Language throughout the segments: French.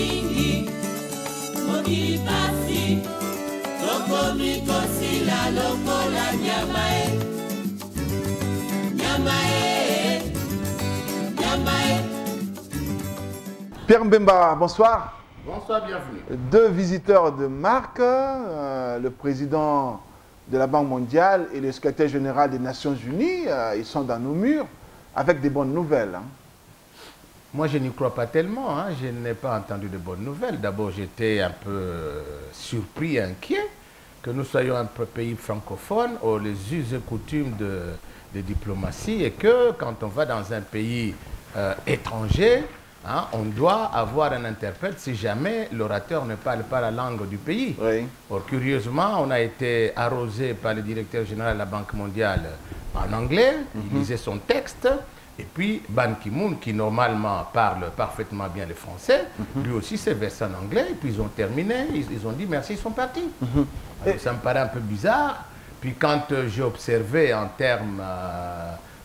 mingi mokili pasi tokomi kosila lokola nyama nyama nyama. Pierre Mbemba, bonsoir. Bonsoir, bienvenue. Deux visiteurs de marque, le président de la Banque mondiale et le secrétaire général des Nations Unies, ils sont dans nos murs avec des bonnes nouvelles. Hein. Moi, je n'y crois pas tellement. Hein. Je n'ai pas entendu de bonnes nouvelles. D'abord, j'étais un peu surpris et inquiet que nous soyons un pays francophone où les us et coutumes de diplomatie et que quand on va dans un pays étranger, hein, on doit avoir un interprète si jamais l'orateur ne parle pas la langue du pays. Oui. Or, curieusement, on a été arrosé par le directeur général de la Banque mondiale en anglais. Il lisait son texte. Et puis, Ban Ki-moon, qui normalement parle parfaitement bien le français, lui aussi s'est versé en anglais. Et puis, ils ont terminé. Ils ont dit merci, ils sont partis. Alors, ça me paraît un peu bizarre. Puis, quand j'ai observé en termes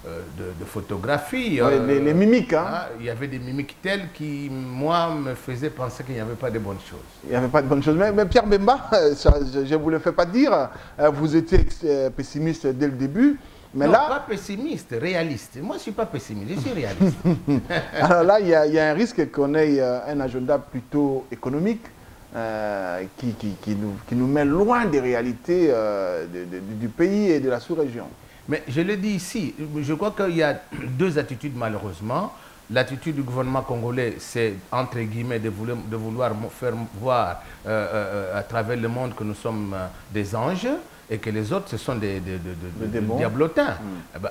de photographie... Oui, les mimiques. Hein. Il y avait des mimiques telles qui, moi, me faisaient penser qu'il n'y avait pas de bonnes choses. Il n'y avait pas de bonnes choses. Mais Pierre Mbemba, je ne vous le fais pas dire, vous étiez pessimiste dès le début. Mais non, là, pas pessimiste, réaliste. Moi, je ne suis pas pessimiste, je suis réaliste. Alors là, il y a un risque qu'on ait un agenda plutôt économique qui nous met loin des réalités du pays et de la sous-région. Mais je le dis ici, je crois qu'il y a deux attitudes malheureusement. L'attitude du gouvernement congolais, c'est entre guillemets de vouloir faire voir à travers le monde que nous sommes des anges et que les autres, ce sont des diablotins.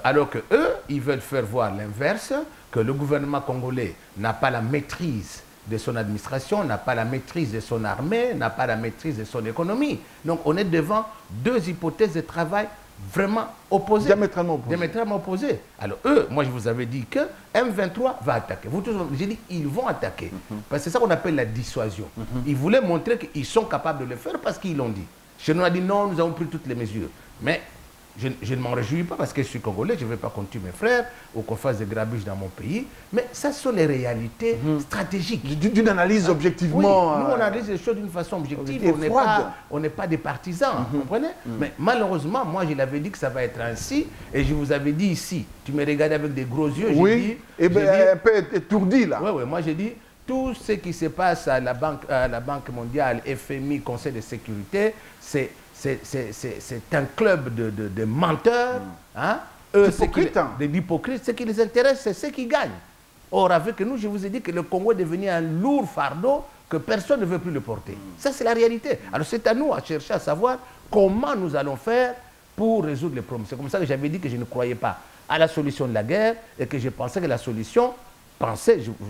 Alors que eux, ils veulent faire voir l'inverse, que le gouvernement congolais n'a pas la maîtrise de son administration, n'a pas la maîtrise de son armée, n'a pas la maîtrise de son économie. Donc on est devant deux hypothèses de travail vraiment opposées. Diamétralement opposées. Diamétralement opposées. Alors eux, moi je vous avais dit que M23 va attaquer. J'ai dit ils vont attaquer. Parce que c'est ça qu'on appelle la dissuasion. Ils voulaient montrer qu'ils sont capables de le faire parce qu'ils l'ont dit. Chez nous, on a dit non, nous avons pris toutes les mesures. Mais je ne m'en réjouis pas parce que je suis congolais, je ne veux pas qu'on tue mes frères ou qu'on fasse des grabuges dans mon pays. Mais ça, ce sont les réalités stratégiques. D'une analyse objectivement... Oui, nous, on analyse les choses d'une façon objective. On n'est pas des partisans, vous comprenez? Mais malheureusement, moi, je l'avais dit que ça va être ainsi. Et je vous avais dit ici, tu me regardais avec des gros yeux. Oui, et bien un peu étourdi là. Oui, oui, moi j'ai dit... Tout ce qui se passe à la Banque mondiale, FMI, Conseil de sécurité, c'est un club de menteurs, hein? D'hypocrites. Ce qui les intéresse, c'est ce qui gagnent. Or, avec nous, je vous ai dit que le Congo est devenu un lourd fardeau que personne ne veut plus le porter. Ça, c'est la réalité. Alors, c'est à nous à chercher à savoir comment nous allons faire pour résoudre les problèmes. C'est comme ça que j'avais dit que je ne croyais pas à la solution de la guerre et que je pensais que la solution...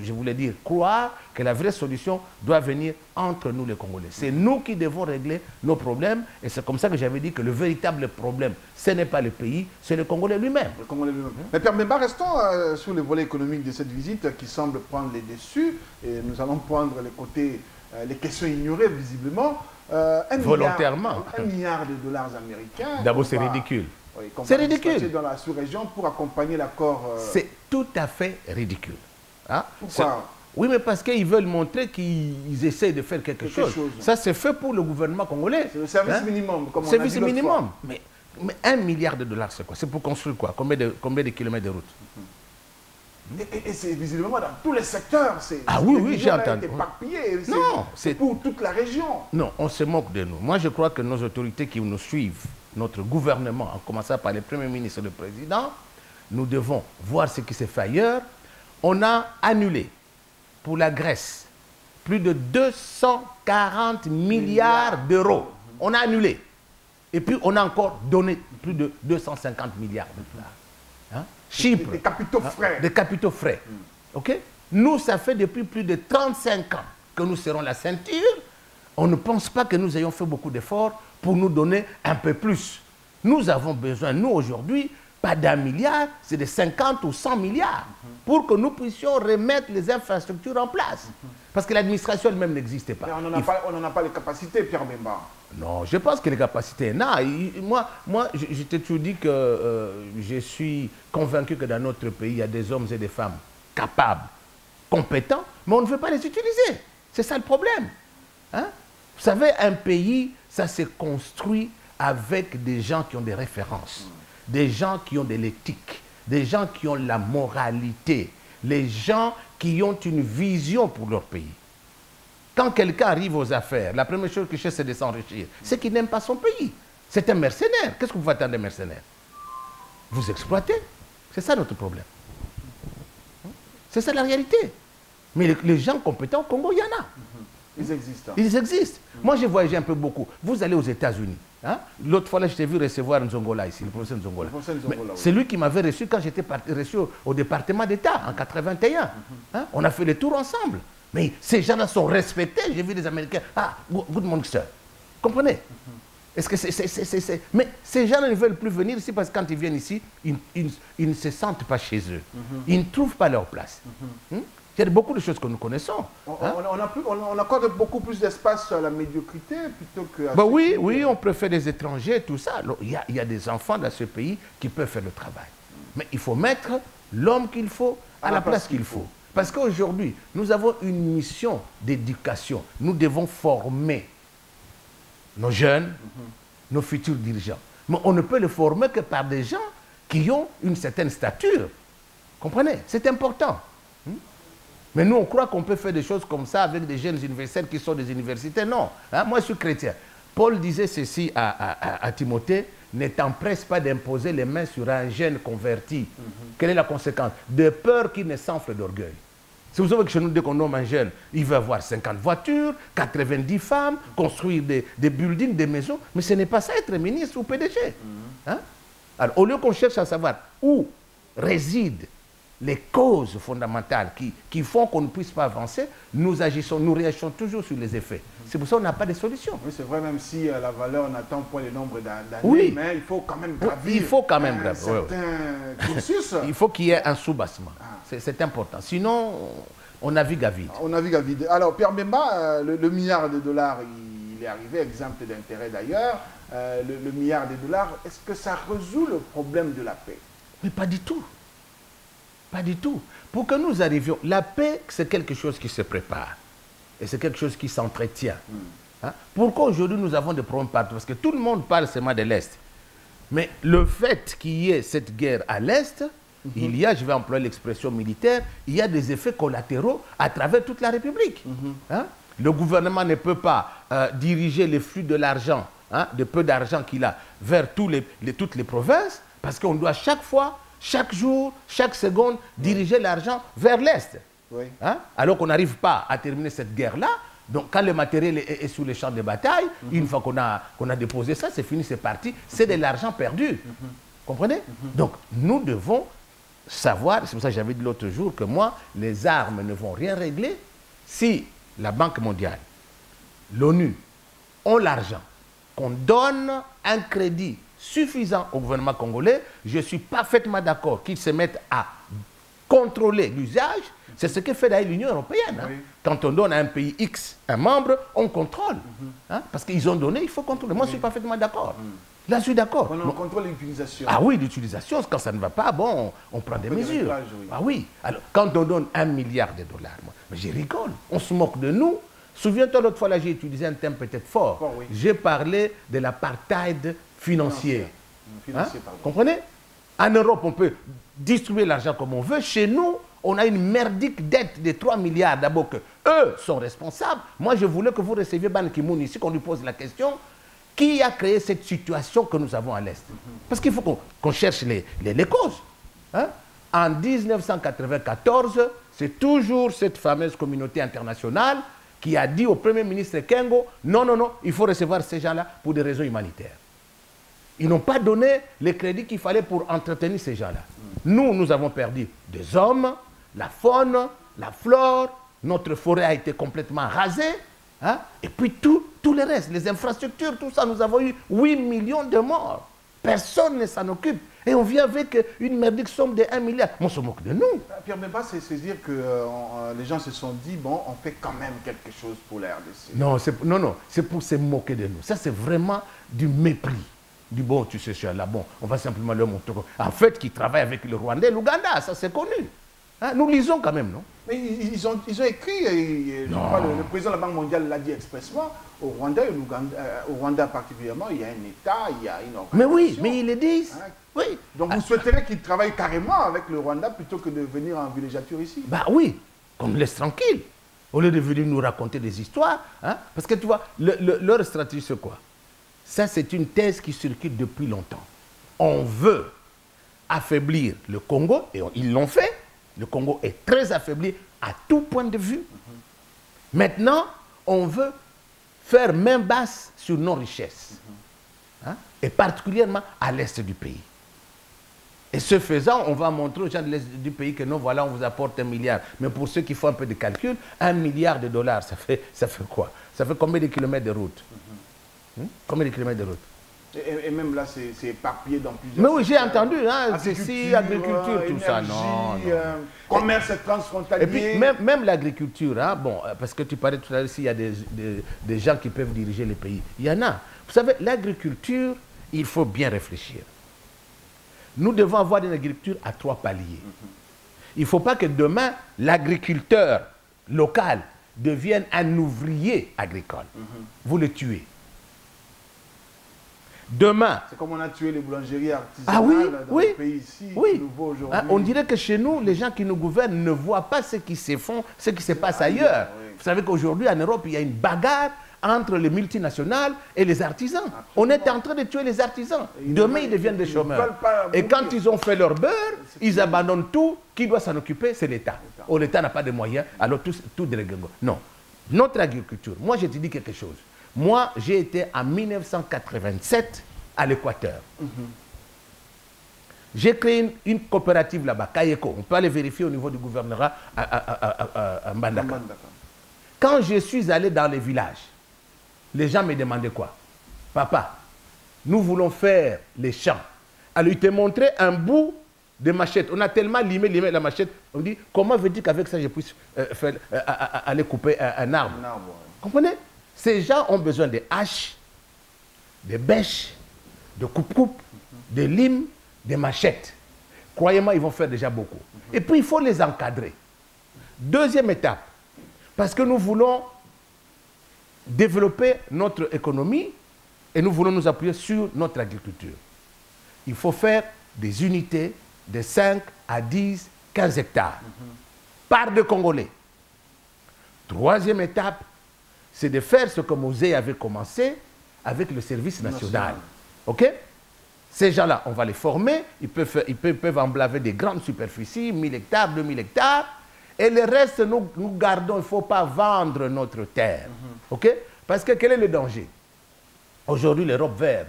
je voulais dire, croire que la vraie solution doit venir entre nous les Congolais. C'est nous qui devons régler nos problèmes et c'est comme ça que j'avais dit que le véritable problème, ce n'est pas le pays, c'est le Congolais lui-même. Mais Pierre Mbemba, restons sur le volet économique de cette visite qui semble prendre les dessus et nous allons prendre les côtés, les questions ignorées visiblement. Volontairement. $1 milliard américains. D'abord, c'est ridicule. Oui, c'est ridicule. Dans la sous-région pour accompagner l'accord... C'est tout à fait ridicule. Hein? Pourquoi? Oui, mais parce qu'ils veulent montrer qu'ils essayent de faire quelque chose. Ça, c'est fait pour le gouvernement congolais. C'est le service minimum, comme on a dit. Service minimum. Mais $1 milliard, c'est quoi? C'est pour construire quoi? Combien de kilomètres de route? Et c'est visiblement dans tous les secteurs. Ah oui, j'ai entendu. Non, c'est pour toute la région. Non, on se moque de nous. Moi, je crois que nos autorités qui nous suivent, notre gouvernement, en commençant par le Premier ministre et le Président, nous devons voir ce qui s'est fait ailleurs. On a annulé pour la Grèce plus de 240 milliards d'euros. On a annulé. Et puis, on a encore donné plus de 250 milliards de dollars. Hein? Chypre. Des capitaux frais. Des capitaux frais. OK? Nous, ça fait depuis plus de 35 ans que nous serrons la ceinture. On ne pense pas que nous ayons fait beaucoup d'efforts pour nous donner un peu plus. Nous avons besoin, nous, aujourd'hui, pas d'1 milliard, c'est de 50 ou 100 milliards pour que nous puissions remettre les infrastructures en place. Parce que l'administration elle-même n'existait pas. Mais on n'en a pas les capacités, Pierre Mbemba. Non, je pense que les capacités, non. Moi, je t'ai toujours dit que je suis convaincu que dans notre pays, il y a des hommes et des femmes capables, compétents, mais on ne veut pas les utiliser. C'est ça le problème. Hein? Vous savez, un pays, ça se construit avec des gens qui ont des références, des gens qui ont de l'éthique, des gens qui ont la moralité, les gens qui ont une vision pour leur pays. Quand quelqu'un arrive aux affaires, la première chose qu'il cherche, c'est de s'enrichir. C'est qu'il n'aime pas son pays. C'est un mercenaire. Qu'est-ce que vous attendez d'un mercenaire? Vous exploitez. C'est ça notre problème. C'est ça la réalité. Mais les gens compétents au Congo, il y en a. Ils existent. Ils existent. Moi, j'ai voyagé un peu beaucoup. Vous allez aux États-Unis. Hein? L'autre fois, là, je t'ai vu recevoir Nzongola ici, le professeur Nzongola. C'est lui qui m'avait reçu quand j'étais reçu au département d'État en 81. Hein? On a fait les tours ensemble. Mais ces gens-là sont respectés. J'ai vu des Américains. Ah, good morning, sir. Comprenez? Est-ce que Mais ces gens-là ne veulent plus venir ici parce que quand ils viennent ici, ils ne se sentent pas chez eux. Ils ne trouvent pas leur place. Il y a beaucoup de choses que nous connaissons. On accorde beaucoup plus d'espace à la médiocrité plutôt que... Ben oui, on préfère des étrangers, tout ça. Alors, il y a des enfants dans ce pays qui peuvent faire le travail. Mais il faut mettre l'homme qu'il faut à la place qu'il faut. Parce qu'aujourd'hui, nous avons une mission d'éducation. Nous devons former nos jeunes, nos futurs dirigeants. Mais on ne peut les former que par des gens qui ont une certaine stature. Comprenez? C'est important. Mais nous, on croit qu'on peut faire des choses comme ça avec des jeunes universitaires qui sont des universités. Non. Hein? Moi, je suis chrétien. Paul disait ceci à Timothée, ne t'empresse pas d'imposer les mains sur un jeune converti. Quelle est la conséquence? De peur qu'il ne s'enfle d'orgueil. Si vous savez que chez nous, dès qu'on nomme un jeune, il veut avoir 50 voitures, 90 femmes, construire des buildings, des maisons. Mais ce n'est pas ça être ministre ou PDG. Hein? Alors, au lieu qu'on cherche à savoir où résident les causes fondamentales qui font qu'on ne puisse pas avancer, nous réagissons toujours sur les effets. C'est pour ça qu'on n'a pas de solution. Oui, c'est vrai, même si la valeur n'atteint pas le nombre d'années, oui, mais il faut quand même gravir. Il faut quand même gravir. Il faut qu'il y ait un soubassement. C'est important. Sinon, on navigue à vide. On navigue à vide. Alors, Pierre Bemba, le milliard de dollars, il est arrivé, exemple d'intérêt d'ailleurs. Le milliard de dollars, est-ce que ça résout le problème de la paix? Mais pas du tout. Pas du tout. Pour que nous arrivions, la paix, c'est quelque chose qui se prépare. Et c'est quelque chose qui s'entretient. Hein? Pourquoi aujourd'hui nous avons des problèmes partout? Parce que tout le monde parle seulement de l'Est. Mais le fait qu'il y ait cette guerre à l'Est, il y a, je vais employer l'expression militaire, il y a des effets collatéraux à travers toute la République. Hein? Le gouvernement ne peut pas diriger les flux de l'argent, hein, de peu d'argent qu'il a, vers toutes les provinces, parce qu'on doit chaque fois, chaque jour, chaque seconde, diriger l'argent vers l'Est. Oui. Hein? Alors qu'on n'arrive pas à terminer cette guerre-là. Donc quand le matériel est sur les champs de bataille, une fois qu'on a déposé ça, c'est fini, c'est parti, c'est de l'argent perdu. Comprenez? Donc nous devons savoir, c'est pour ça que j'avais dit l'autre jour que moi, les armes ne vont rien régler si la Banque mondiale, l'ONU ont l'argent, qu'on donne un crédit suffisant au gouvernement congolais, je suis parfaitement d'accord qu'ils se mettent à contrôler l'usage. C'est ce que fait d'ailleurs l'Union européenne. Hein. Oui. Quand on donne à un pays X un membre, on contrôle. Hein, parce qu'ils ont donné, il faut contrôler. Moi, je suis parfaitement d'accord. Là, je suis d'accord. On contrôle l'utilisation. Ah oui, l'utilisation, quand ça ne va pas, bon, on prend des mesures. Oui. Ah oui. Alors, quand on donne 1 milliard de dollars, moi, je rigole. On se moque de nous. Souviens-toi, l'autre fois, là, j'ai utilisé un terme peut-être fort. Oui. J'ai parlé de l'apartheid financier. Hein? Comprenez? En Europe, on peut distribuer l'argent comme on veut. Chez nous, on a une merdique dette de 3 milliards. D'abord que eux sont responsables. Moi, je voulais que vous receviez Ban Ki-moon ici, qu'on lui pose la question. Qui a créé cette situation que nous avons à l'Est? Parce qu'il faut qu'on cherche les causes. Hein? En 1994, c'est toujours cette fameuse communauté internationale qui a dit au Premier ministre Kengo, non, non, non, il faut recevoir ces gens-là pour des raisons humanitaires. Ils n'ont pas donné les crédits qu'il fallait pour entretenir ces gens-là. Nous avons perdu des hommes, la faune, la flore, notre forêt a été complètement rasée, hein? Et puis tout le reste, les infrastructures, tout ça, nous avons eu 8 millions de morts. Personne ne s'en occupe. Et on vient avec une merdique somme de 1 milliard. On se moque de nous. Pierre Bemba, c'est dire que les gens se sont dit, bon, on fait quand même quelque chose pour la RDC. Non, c'est pour se moquer de nous. Ça, c'est vraiment du mépris. Du bon, tu sais, là, bon, on va simplement leur montrer. En fait, qui travaille avec le Rwandais, l'Ouganda, ça c'est connu. Hein, nous lisons quand même, non? Mais ils ont écrit, je crois, le président de la Banque mondiale l'a dit expressement, au Rwanda et au Rwanda particulièrement, il y a un État, il y a une organisation. Mais oui, mais ils le disent. Hein? Oui. Donc vous souhaiterez qu'ils travaillent carrément avec le Rwanda plutôt que de venir en villégiature ici? Bah oui, qu'on nous laisse tranquille. Au lieu de venir nous raconter des histoires. Hein? Parce que tu vois, leur stratégie c'est quoi? Ça c'est une thèse qui circule depuis longtemps. On veut affaiblir le Congo, et ils l'ont fait. Le Congo est très affaibli à tout point de vue. Maintenant, on veut faire main basse sur nos richesses. Hein? Et particulièrement à l'est du pays. Et ce faisant, on va montrer aux gens de l'est du pays que nous, voilà, on vous apporte 1 milliard. Mais pour ceux qui font un peu de calcul, 1 milliard de dollars, ça fait quoi? Ça fait combien de kilomètres de route? Combien de kilomètres de route? Et même là, c'est éparpillé dans plusieurs... Mais oui, j'ai entendu, hein, ceci, agriculture, tout ça. Non, commerce transfrontalier. Et puis, même l'agriculture, hein, bon, parce que tu parlais tout à l'heure, s'il y a des gens qui peuvent diriger les pays. Il y en a. Vous savez, l'agriculture, il faut bien réfléchir. Nous devons avoir une agriculture à 3 paliers. Il ne faut pas que demain, l'agriculteur local devienne un ouvrier agricole. Vous le tuez. Demain... C'est comme on a tué les boulangeries artisanales dans les pays ici, nouveau aujourd'hui. On dirait que chez nous, les gens qui nous gouvernent ne voient pas ce qui se font, ce qui se passe ailleurs. Oui. Vous savez qu'aujourd'hui, en Europe, il y a une bagarre entre les multinationales et les artisans. Absolument. On est en train de tuer les artisans. Demain, ils deviennent des chômeurs. Et quand ils ont fait leur beurre, ils abandonnent tout. Qui doit s'en occuper? C'est l'État. Oh, l'État n'a pas de moyens, alors tout dérèglement. Non. Notre agriculture, moi, je te dis quelque chose. Moi, j'ai été en 1987 à l'Équateur. J'ai créé une coopérative là-bas, Kayeko. On peut aller vérifier au niveau du gouvernorat à Mbandaka. Quand je suis allé dans les villages, les gens me demandaient quoi? Papa, nous voulons faire les champs. Alors, il te montrait un bout de machette. On a tellement limé la machette. On dit, comment veux-tu qu'avec ça, je puisse aller couper un arbre? Comprenez? Ces gens ont besoin de haches, de bêches, de coupe-coupe, de limes, de machettes. Croyez-moi, ils vont faire déjà beaucoup. Et puis, il faut les encadrer. Deuxième étape, parce que nous voulons développer notre économie et nous voulons nous appuyer sur notre agriculture. Il faut faire des unités de 5 à 10, 15 hectares par de Congolais. Troisième étape, c'est de faire ce que Mosée avait commencé avec le service national. OK? Ces gens-là, on va les former, ils peuvent emblaver des grandes superficies, 1000 hectares, 2000 hectares, et le reste, nous gardons, il ne faut pas vendre notre terre. OK? Parce que quel est le danger? Aujourd'hui, l'Europe verte,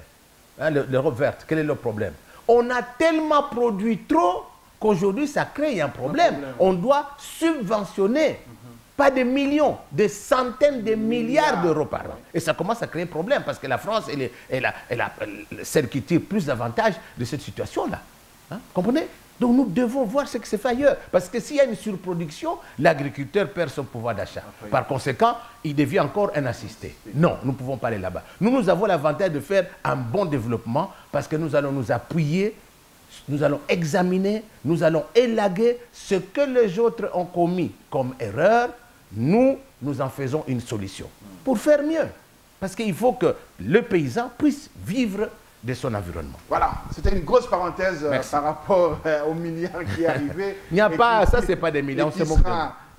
hein, l'Europe verte, quel est le problème? On a tellement produit trop qu'aujourd'hui, ça crée un problème. On doit subventionner. Pas des millions, des centaines de milliards d'euros par an. Et ça commence à créer un problème parce que la France est celle qui tire plus d'avantages de cette situation-là. Hein? Comprenez? Donc nous devons voir ce qui se fait ailleurs. Parce que s'il y a une surproduction, l'agriculteur perd son pouvoir d'achat. Par conséquent, il devient encore un assisté. Non, nous ne pouvons pas aller là-bas. Nous avons l'avantage de faire un bon développement parce que nous allons nous appuyer, nous allons examiner, nous allons élaguer ce que les autres ont commis comme erreur. Nous en faisons une solution pour faire mieux. Parce qu'il faut que le paysan puisse vivre de son environnement. Voilà, c'était une grosse parenthèse par rapport au milliard qui est arrivé. Il n'y a pas, ça c'est pas des milliards, c'est mon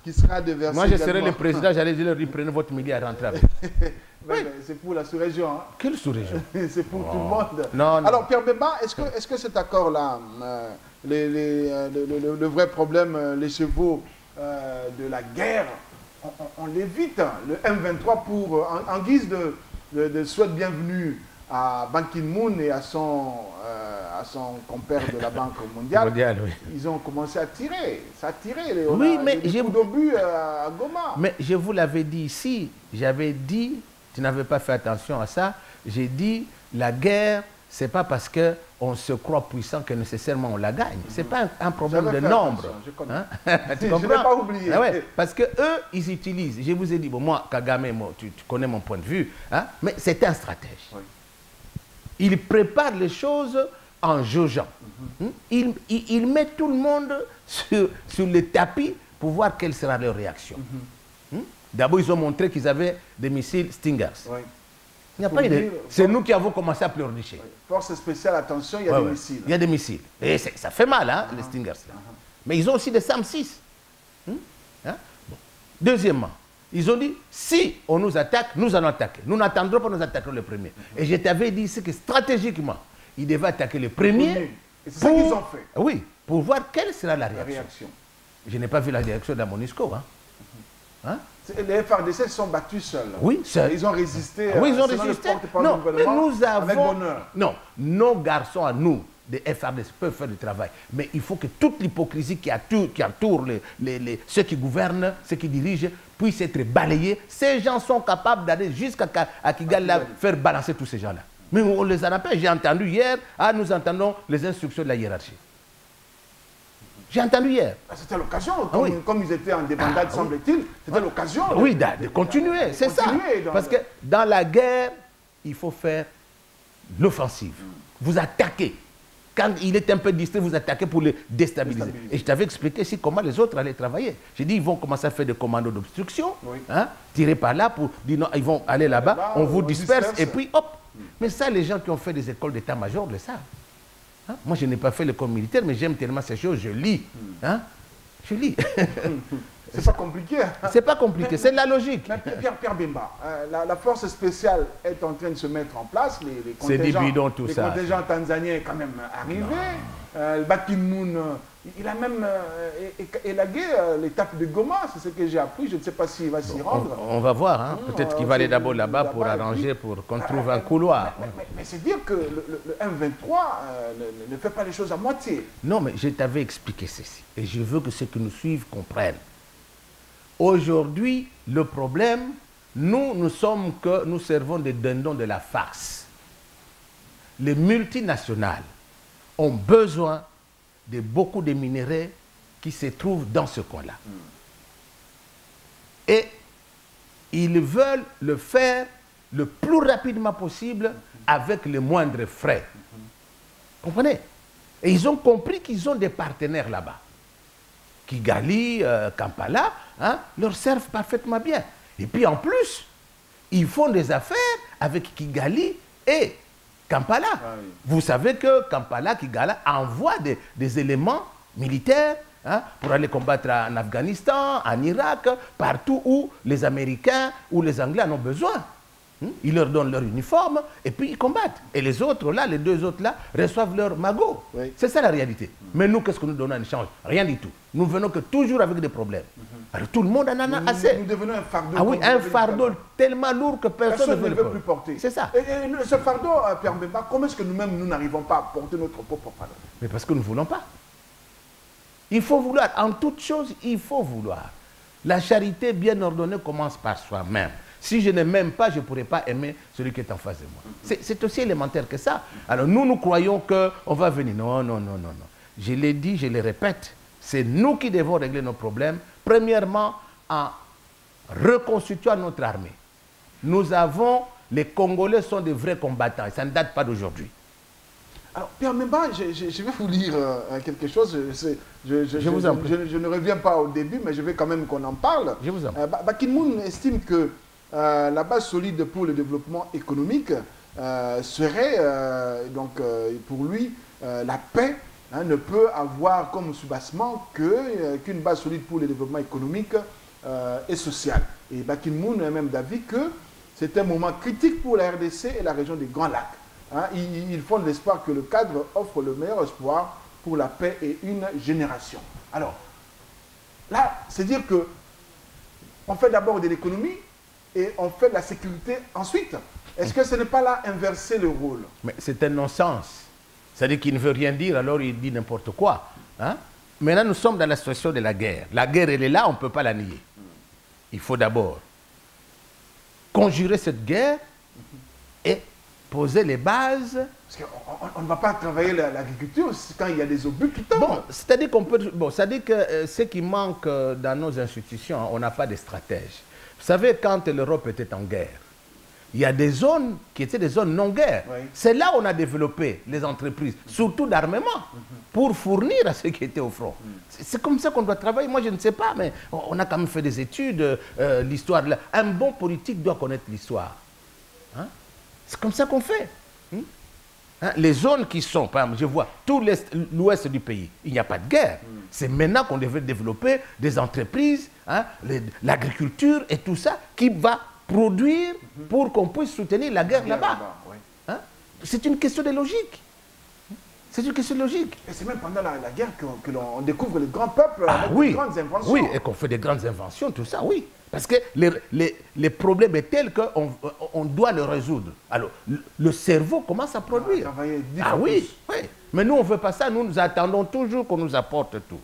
qui sera déversé. Moi je serai le président, j'allais dire, prenez votre milliard, rentrez avec. Oui. C'est pour la sous-région. Hein. Quelle sous-région? C'est pour tout le monde. Non, non. Alors Pierre Bemba, est-ce que cet accord-là, le vrai problème, les chevaux de la guerre, on l'évite, le M23 pour, en guise de souhait de bienvenue à Ban Ki-moon et à son compère de la Banque mondiale, oui. Ils ont commencé à tirer. Ça a tiré. Oui, mais des coups d'obus à Goma. Mais je vous l'avais dit ici, j'avais dit, tu n'avais pas fait attention à ça, j'ai dit, la guerre, ce n'est pas parce qu'on se croit puissant que nécessairement on la gagne. Ce n'est pas un problème de nombre. Hein? Tu comprends? Je n'ai pas oublié. Ah ouais, parce qu'eux, ils utilisent. Je vous ai dit, bon, moi, Kagame, tu connais mon point de vue, hein? Mais c'est un stratège. Oui. Il prépare les choses en jaugeant. Il met tout le monde sur le tapis pour voir quelle sera leur réaction. D'abord, ils ont montré qu'ils avaient des missiles Stingers. Oui. Il n'y a pas eu c'est nous qui avons commencé à pleurnicher. Force spéciale, attention, il y a des missiles. Il y a des missiles. Et ça fait mal, hein, les Stingers. Là. Mais ils ont aussi des SAM-6. Bon. Deuxièmement, ils ont dit, si on nous attaque, nous allons attaquer. Nous n'attendrons pas, nous attaquerons le premier. Et je t'avais dit ici que stratégiquement, ils devaient attaquer le premier. Et c'est ça qu'ils ont fait. Oui, pour voir quelle sera la réaction. Je n'ai pas vu la réaction de la MONUSCO. Hein? Les FARDC se sont battus seuls. Oui, seuls. Ils ont résisté. Oui, ils ont résisté. Non, mais nous avons... Avec bonheur. Non, nos garçons à nous, des FARDC, peuvent faire du travail. Mais il faut que toute l'hypocrisie qui entoure ceux qui gouvernent, ceux qui dirigent, puisse être balayée. Ces gens sont capables d'aller jusqu'à Kigali, faire balancer tous ces gens-là. Mais on les en appelle. J'ai entendu hier, nous entendons les instructions de la hiérarchie. J'ai entendu hier. C'était l'occasion, comme ils étaient en débandade, semble-t-il, c'était l'occasion. De continuer, c'est ça. Parce que dans la guerre, il faut faire l'offensive. Vous attaquez. Quand il est un peu distrait, vous attaquez pour le déstabiliser. Et je t'avais expliqué ici comment les autres allaient travailler. J'ai dit, ils vont commencer à faire des commandos d'obstruction, tirer par là pour dire non, ils vont aller là-bas, on vous disperse, et puis hop. Mais ça, les gens qui ont fait des écoles d'état-major le savent. Moi, je n'ai pas fait l'école militaire, mais j'aime tellement ces choses, je lis. Je lis. C'est pas compliqué. C'est pas compliqué, c'est de la logique. Mais Pierre Bemba, la force spéciale est en train de se mettre en place. Les contingents tanzaniens sont quand même arrivés. Ban Ki-moon, il a même élagué l'étape de Goma, c'est ce que j'ai appris. Je ne sais pas s'il va s'y rendre. On va voir. Hein. Peut-être qu'il va aller d'abord là-bas pour arranger, pour qu'on trouve un couloir. Mais c'est dire que le M23 ne fait pas les choses à moitié. Non, mais je t'avais expliqué ceci. Et je veux que ceux qui nous suivent comprennent. Aujourd'hui, le problème, nous servons des dindons de la farce. Les multinationales ont besoin de beaucoup de minéraux qui se trouvent dans ce coin-là. Et ils veulent le faire le plus rapidement possible avec les moindres frais. Comprenez? Et ils ont compris qu'ils ont des partenaires là-bas. Kigali, Kampala, leur servent parfaitement bien. Et puis en plus, ils font des affaires avec Kigali et Kampala. Vous savez que Kampala, Kigali envoie des éléments militaires pour aller combattre en Afghanistan, en Irak, partout où les Américains ou les Anglais en ont besoin. Ils leur donnent leur uniforme et puis ils combattent. Et les autres là, les deux autres là, reçoivent leur magot. C'est ça la réalité. Mais nous, qu'est-ce que nous donnons en échange? Rien du tout. Nous venons que toujours avec des problèmes. Alors tout le monde en a assez. Nous devenons un fardeau. Ah oui, un fardeau tellement lourd que personne ne veut plus porter. C'est ça. Et ce fardeau, Pierre Bemba, comment est-ce que nous-mêmes, nous n'arrivons pas à porter notre propre fardeau? Mais parce que nous ne voulons pas. Il faut vouloir. En toute chose, il faut vouloir. La charité bien ordonnée commence par soi-même. Si je ne m'aime pas, je ne pourrai pas aimer celui qui est en face de moi. C'est aussi élémentaire que ça. Alors nous croyons qu'on va venir. Non, non, non, non, non. Je l'ai dit, je le répète. C'est nous qui devons régler nos problèmes. Premièrement, en reconstituant notre armée. Nous avons, les Congolais sont des vrais combattants. Et ça ne date pas d'aujourd'hui. Alors, Pierre Bemba, je vais vous lire quelque chose. Je vous en prie. Je ne reviens pas au début, mais je veux quand même qu'on en parle. Je vous en prie. Ban Ki-moon estime que la base solide pour le développement économique serait, pour lui, la paix ne peut avoir comme soubassement qu'une base solide pour le développement économique et social. Et Ban Ki-moon est même d'avis que c'est un moment critique pour la RDC et la région des Grands Lacs. Ils font de l'espoir que le cadre offre le meilleur espoir pour la paix et une génération. Alors, là, c'est dire que on fait d'abord de l'économie et on fait de la sécurité ensuite. Est-ce que ce n'est pas là inverser le rôle? Mais c'est un non-sens. C'est-à-dire qu'il ne veut rien dire, alors il dit n'importe quoi. Maintenant, nous sommes dans la situation de la guerre. La guerre, elle est là, on ne peut pas la nier. Il faut d'abord conjurer cette guerre et poser les bases. Parce qu'on ne va pas travailler l'agriculture quand il y a des obus qui tombent. Bon, c'est-à-dire qu'on peut. Bon, c'est-à-dire que ce qui manque dans nos institutions, on n'a pas de stratège. Vous savez, quand l'Europe était en guerre, il y a des zones qui étaient des zones non-guerre. Oui. C'est là où on a développé les entreprises, surtout d'armement, pour fournir à ceux qui étaient au front. C'est comme ça qu'on doit travailler. Moi, je ne sais pas, mais on a quand même fait des études, l'histoire. Un bon politique doit connaître l'histoire. Hein? C'est comme ça qu'on fait. Hein? Les zones qui sont, par exemple, je vois tout l'ouest du pays, il n'y a pas de guerre. C'est maintenant qu'on devrait développer des entreprises, hein, l'agriculture et tout ça, qui va produire pour qu'on puisse soutenir la guerre là-bas. Oui. Hein? C'est une question de logique. C'est une question de logique. Et c'est même pendant la guerre que l'on découvre les grands peuples avec oui. de grandes inventions. Oui, et qu'on fait des grandes inventions, tout ça, oui. Parce que les problèmes sont tels qu'on doit les résoudre. Alors, le cerveau commence à produire. Ah oui, oui. Mais nous, on ne veut pas ça. Nous attendons toujours qu'on nous apporte tout.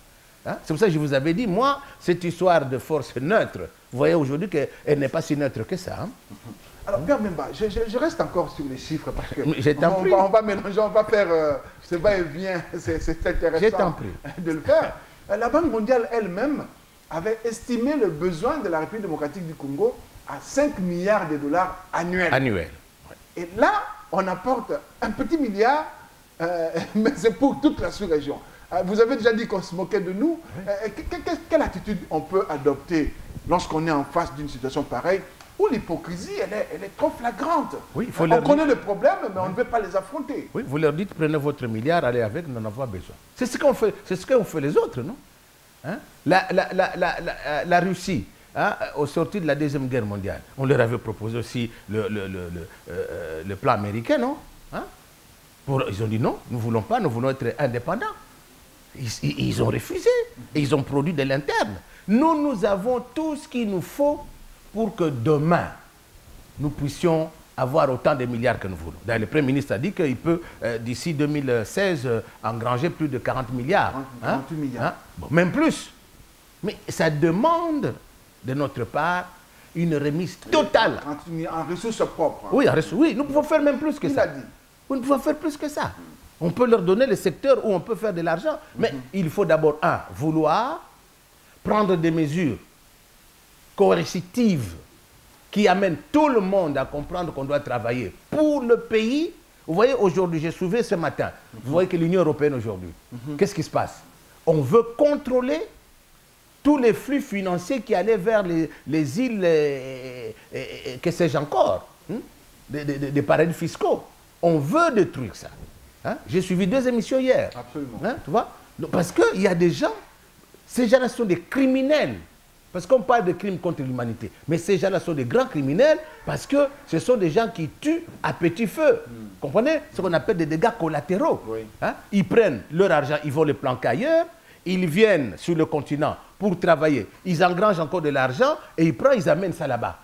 Hein? C'est pour ça que je vous avais dit, moi, cette histoire de force neutre, vous voyez aujourd'hui qu'elle n'est pas si neutre que ça. Hein? Alors, Père Bemba, je reste encore sur les chiffres parce que on va mélanger, on va faire ce va-et-vient, c'est intéressant de le faire. La Banque mondiale elle-même avait estimé le besoin de la République démocratique du Congo à 5 milliards de dollars annuels. Et là, on apporte un petit milliard, mais c'est pour toute la sous-région. Vous avez déjà dit qu'on se moquait de nous. Quelle attitude on peut adopter lorsqu'on est en face d'une situation pareille où l'hypocrisie, elle est trop flagrante. Oui, on connaît le problème, mais on ne veut pas les affronter. Oui, vous leur dites, prenez votre milliard, allez avec, nous en avons besoin. C'est ce qu'on fait, les autres, non? Hein? La Russie, hein, au sorti de la Deuxième Guerre mondiale, on leur avait proposé aussi le plan américain, non? Hein? Ils ont dit non, nous ne voulons pas, nous voulons être indépendants. Ils ont refusé, et ils ont produit de l'interne. Nous avons tout ce qu'il nous faut pour que demain, nous puissions avoir autant de milliards que nous voulons. Le Premier ministre a dit qu'il peut, d'ici 2016, engranger plus de 40 milliards. 48 milliards. Hein? Bon, même plus. Mais ça demande, de notre part, une remise totale. 48 milliards en ressources propres. Oui, nous pouvons faire même plus que ça. Nous pouvons faire plus que ça. On peut leur donner le secteur où on peut faire de l'argent. Mais il faut d'abord, vouloir prendre des mesures coercitives qui amènent tout le monde à comprendre qu'on doit travailler pour le pays. Vous voyez, aujourd'hui, j'ai soulevé ce matin, vous voyez que l'Union européenne aujourd'hui, qu'est-ce qui se passe? On veut contrôler tous les flux financiers qui allaient vers les îles, que sais-je encore, des paradis fiscaux. On veut détruire ça. Hein? J'ai suivi 2 émissions hier. Absolument. Hein, tu vois? Parce qu'il y a des gens, ces gens-là sont des criminels. Parce qu'on parle de crimes contre l'humanité. Mais ces gens-là sont des grands criminels parce que ce sont des gens qui tuent à petit feu. Comprenez? Ce qu'on appelle des dégâts collatéraux. Oui. Hein? Ils prennent leur argent, ils vont le planquer ailleurs. Ils viennent sur le continent pour travailler. Ils engrangent encore de l'argent et ils amènent ça là-bas.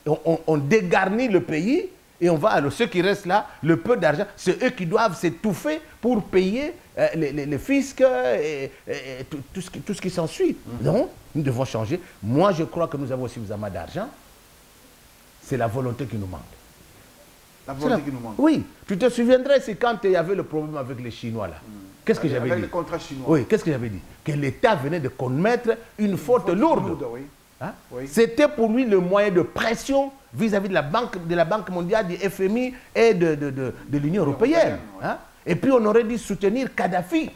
On dégarnit le pays. Et on va, alors ceux qui restent là, le peu d'argent, c'est eux qui doivent s'étouffer pour payer les fiscs et tout ce qui s'ensuit. Non, nous devons changer. Moi, je crois que nous avons suffisamment d'argent. C'est la volonté qui nous manque. La volonté qui nous manque. Oui, tu te souviendrais, c'est quand il y avait le problème avec les Chinois là. Qu'est-ce que j'avais dit? Avec les contrats chinois. Oui, qu'est-ce que j'avais dit? Que l'État venait de commettre une faute lourde. Oui. Hein? Oui. C'était pour lui le moyen de pression vis-à-vis de la Banque mondiale, du FMI et de l'Union européenne. Hein? Et puis on aurait dû soutenir Kadhafi.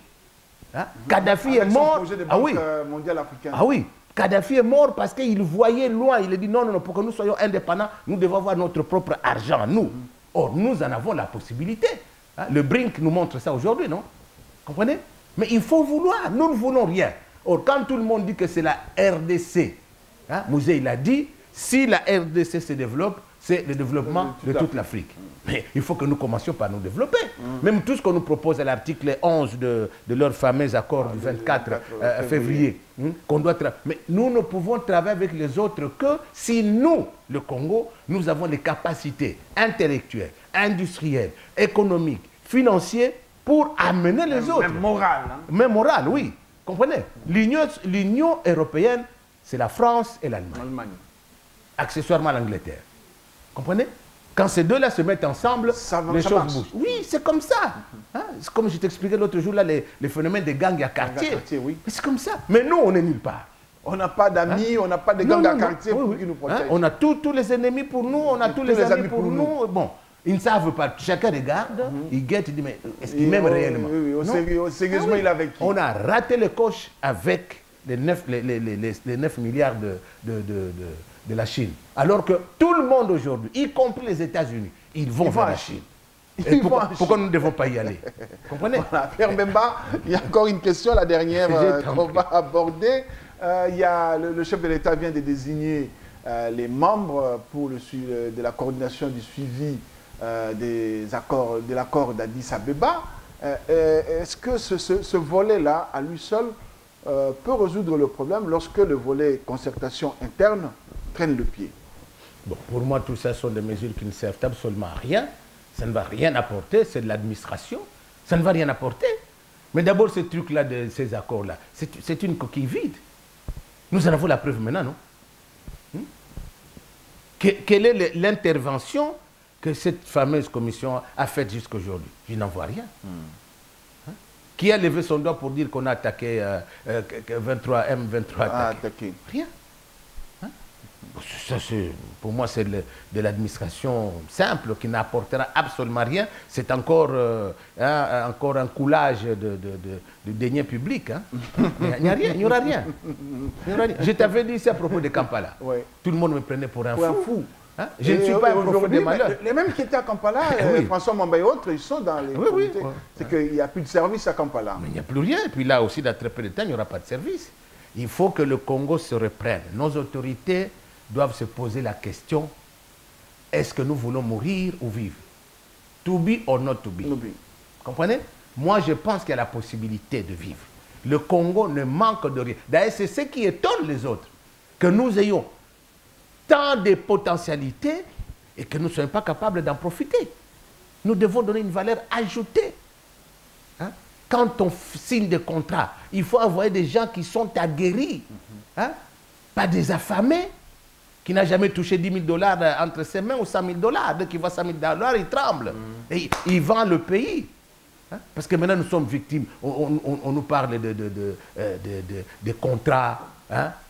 Hein? Kadhafi est mort. Projet de Banque mondiale africaine. Ah oui, Kadhafi est mort parce qu'il voyait loin. Il a dit non, pour que nous soyons indépendants, nous devons avoir notre propre argent, nous. Or, nous en avons la possibilité. Hein? Le BRIC nous montre ça aujourd'hui, non? Comprenez? Mais il faut vouloir. Nous ne voulons rien. Or, quand tout le monde dit que c'est la RDC, hein? Mouzé, il a dit, si la RDC se développe, c'est le développement de toute l'Afrique. Mais il faut que nous commencions par nous développer. Même tout ce qu'on nous propose à l'article 11 de leur fameux accord du 24 février, qu'on doit mais nous ne pouvons travailler avec les autres que si nous, le Congo, nous avons les capacités intellectuelles, industrielles, économiques, financières pour amener les autres. Même morale. Hein? Même morale, oui. Comprenez? L'Union européenne, c'est la France et l'Allemagne. Accessoirement l'Angleterre. Comprenez? Quand ces deux-là se mettent ensemble, les choses bougent. Oui, c'est comme ça. Hein? C'est comme je t'expliquais l'autre jour, là, les phénomènes des gangs à quartier. Oui. C'est comme ça. Mais nous, on n'est nulle part. On n'a pas d'amis, on n'a pas de gangs à quartier qui nous protègent. On a tous les ennemis pour nous, on a tous les amis pour nous. Bon, ils ne savent pas. Chacun regarde, il guette, il dit, mais est-ce qu'il m'aime réellement? Sérieusement, il est avec qui? On a raté le coche avec les 9 milliards de la Chine. Alors que tout le monde aujourd'hui, y compris les États-Unis, ils vont vers la Chine. Et pourquoi nous ne devons pas y aller? Comprenez? Voilà, Pierre Mbemba, il y a encore une question, la dernière qu'on va aborder. Il y a, le chef de l'État vient de désigner les membres pour de la coordination du suivi de l'accord d'Addis Abeba. Est-ce que ce volet-là, à lui seul, peut résoudre le problème lorsque le volet concertation interne traîne le pied? Bon, pour moi, tout ça sont des mesures qui ne servent absolument à rien. Ça ne va rien apporter, c'est de l'administration. Ça ne va rien apporter. Mais d'abord, ce truc-là, ces accords-là, c'est une coquille vide. Nous en avons la preuve maintenant, non? Quelle est l'intervention que cette fameuse commission a faite jusqu'à aujourd'hui? Je n'en vois rien. Qui a levé son doigt pour dire qu'on a attaqué M23 attaqué? Rien. Ça, pour moi, c'est de l'administration simple qui n'apportera absolument rien. C'est encore un coulage de deniers publics. Il n'y a rien, il n'y aura rien. Je t'avais dit ici à propos de Kampala. Ouais. Tout le monde me prenait pour un fou. Je ne suis pas un prophète de malheur. Les mêmes qui étaient à Kampala, François Mamba et autres, ils sont dans les comités. C'est qu'il n'y a plus de service à Kampala. Mais il n'y a plus rien. Et puis là aussi, dans très peu de temps, il n'y aura pas de service. Il faut que le Congo se reprenne. Nos autorités doivent se poser la question, est-ce que nous voulons mourir ou vivre? To be or not to be. Comprenez? Moi, je pense qu'il y a la possibilité de vivre. Le Congo ne manque de rien. D'ailleurs, c'est ce qui étonne les autres, que nous ayons tant de potentialités et que nous ne soyons pas capables d'en profiter. Nous devons donner une valeur ajoutée. Quand on signe des contrats, il faut envoyer des gens qui sont aguerris, pas des affamés, qui n'a jamais touché 10 000 $ entre ses mains ou 100 000 $. Dès qu'il voit 100 000 $, il tremble. Et il vend le pays. Parce que maintenant, nous sommes victimes. On nous parle de contrats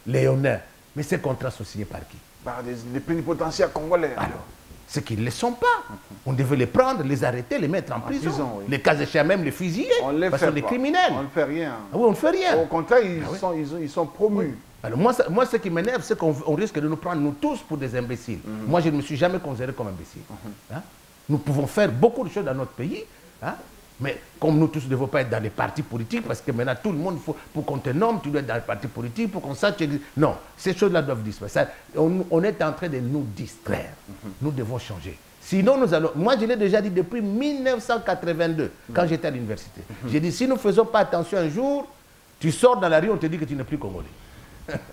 léonins. Mais ces contrats sont signés par qui? Par les plénipotentiaires congolais. Alors, c'est qu'ils ne le sont pas. On devait les prendre, les arrêter, les mettre en prison. Les cas échéants, même les fusiller. Parce que sont des criminels. On ne fait rien. Oui, on ne fait rien. Au contraire, ils sont promus. Oui. Alors moi, ce qui m'énerve, c'est qu'on risque de nous prendre, nous tous, pour des imbéciles. Moi, je ne me suis jamais considéré comme imbécile. Nous pouvons faire beaucoup de choses dans notre pays, mais comme nous tous ne devons pas être dans les partis politiques, parce que maintenant, tout le monde, pour qu'on te nomme, tu dois être dans les partis politiques, pour qu'on sache... Non, ces choses-là doivent disparaître. On est en train de nous distraire. Nous devons changer. Sinon, nous allons... Moi, je l'ai déjà dit depuis 1982, quand j'étais à l'université. J'ai dit, si nous ne faisons pas attention un jour, tu sors dans la rue, on te dit que tu n'es plus congolais.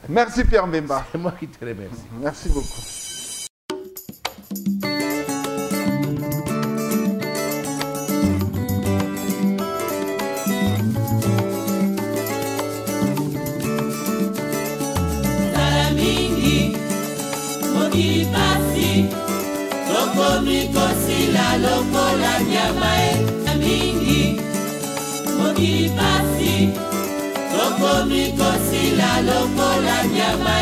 Merci Pierre Mbemba. C'est moi qui te remercie. Merci beaucoup. Salamingi, mokili pasi, tokomi kosila lokola nyama mingi. Mokili pasi, tokomi kosila lokola nyama